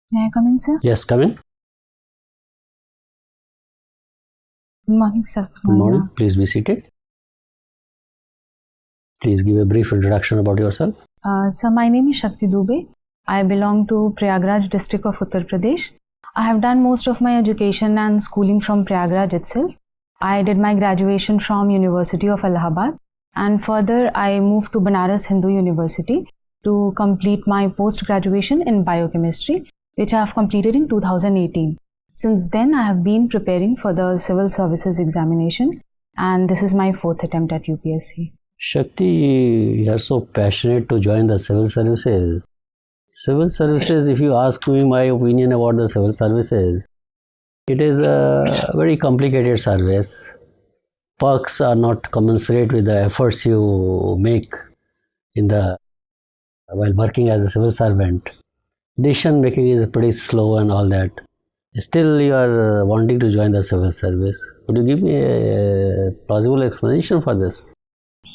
May I come in, sir? Yes, come in. Good morning, sir. Good morning. Please be seated. Please give a brief introduction about yourself. Sir, my name is Shakti Dubey. I belong to Prayagraj district of Uttar Pradesh. I have done most of my education and schooling from Prayagraj itself. I did my graduation from University of Allahabad, and further I moved to Banaras Hindu University to complete my post-graduation in biochemistry, which I have completed in 2018. Since then, I have been preparing for the civil services examination, and this is my fourth attempt at UPSC. Shakti, you are so passionate to join the civil services. Civil services, if you ask me my opinion about the civil services, it is a very complicated service. Perks are not commensurate with the efforts you make while working as a civil servant. Decision making is pretty slow and all that. Still, you are wanting to join the civil service. Could you give me a plausible explanation for this?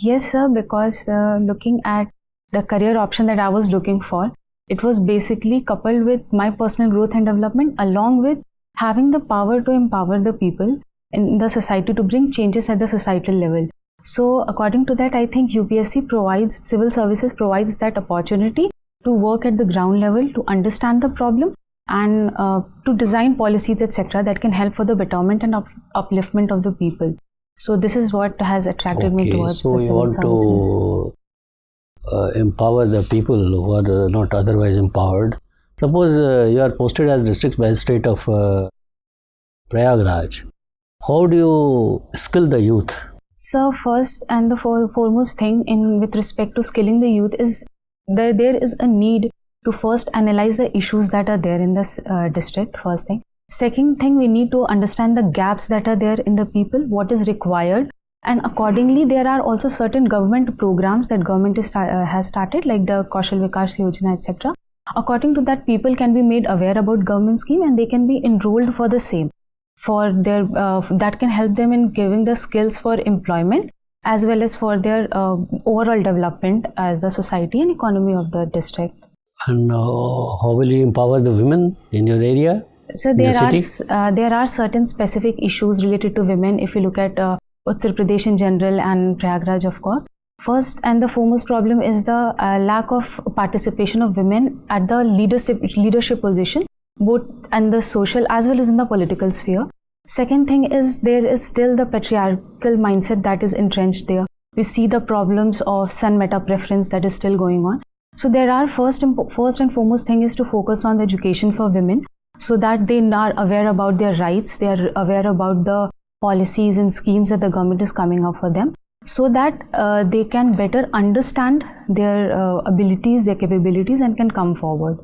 Yes, sir, because looking at the career option that I was looking for, it was basically coupled with my personal growth and development, along with having the power to empower the people in the society to bring changes at the societal level. So according to that, I think UPSC civil services provides that opportunity to work at the ground level, to understand the problem, and to design policies, etc., that can help for the betterment and upliftment of the people. So this is what has attracted me towards the civil services. So you want to empower the people who are not otherwise empowered. Suppose you are posted as district magistrate of Prayagraj. How do you skill the youth? So first and the foremost thing with respect to skilling the youth is there is a need to first analyze the issues that are there in this district, first thing. Second thing, we need to understand the gaps that are there in the people, what is required, and accordingly there are also certain government programs that government has started, like the Kaushal Vikas Yojana, etc. According to that, people can be made aware about government scheme and they can be enrolled for the same. For their that can help them in giving the skills for employment as well as for their overall development as the society and economy of the district. And how will you empower the women in your area? So there are certain specific issues related to women if you look at Uttar Pradesh in general and Prayagraj, of course. First and the foremost problem is the lack of participation of women at the leadership position, both in the social as well as in the political sphere. Second thing is there is still the patriarchal mindset that is entrenched there. We see the problems of son meta preference that is still going on. So there are first and foremost thing is to focus on the education for women, so that they are aware about their rights, they are aware about the policies and schemes that the government is coming up for them, so that they can better understand their abilities, their capabilities, and can come forward.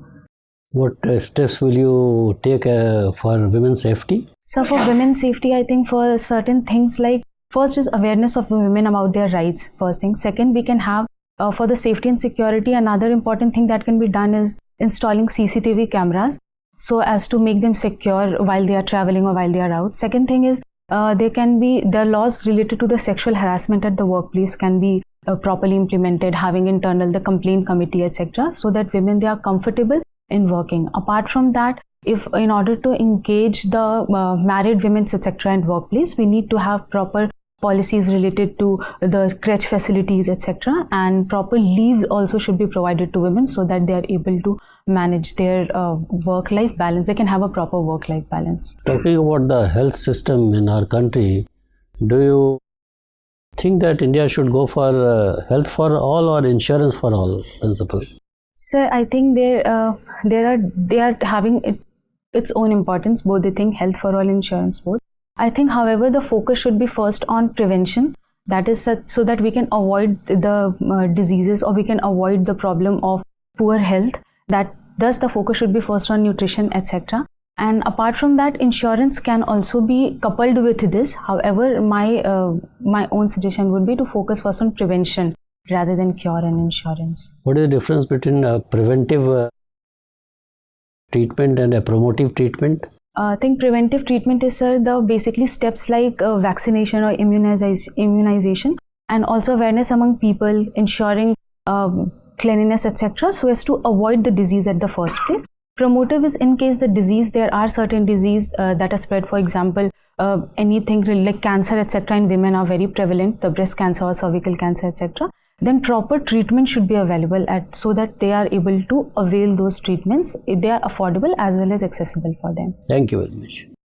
What steps will you take for women's safety? So for women's safety, I think for certain things like, first is awareness of the women about their rights, first thing. Second, we can have for the safety and security, another important thing that can be done is installing CCTV cameras, so as to make them secure while they are traveling or while they are out. Second thing is there can be the laws related to the sexual harassment at the workplace can be properly implemented, having internal the complaint committee, etc., so that women, they are comfortable in working. Apart from that, if in order to engage the married women, etc., in workplace, we need to have proper policies related to the crèche facilities, etc., and proper leaves also should be provided to women so that they are able to manage their work-life balance. They can have a proper work-life balance. Talking about the health system in our country, do you think that India should go for health for all or insurance for all principle? Sir, I think they are having its own importance, both the thing, health for all, insurance both. I think, however, the focus should be first on prevention, that is so that we can avoid the diseases, or we can avoid the problem of poor health. Thus the focus should be first on nutrition, etc. And apart from that, insurance can also be coupled with this. However, my own suggestion would be to focus first on prevention rather than cure and insurance. What is the difference between a preventive treatment and a promotive treatment? I think preventive treatment is, sir, the basically steps like vaccination or immunization, and also awareness among people, ensuring cleanliness, etc., so as to avoid the disease at the first place. Promotive is in case the disease, there are certain disease that are spread. For example, anything like cancer, etc. in women are very prevalent, the breast cancer or cervical cancer, etc. Then proper treatment should be available so that they are able to avail those treatments. They are affordable as well as accessible for them. Thank you very much.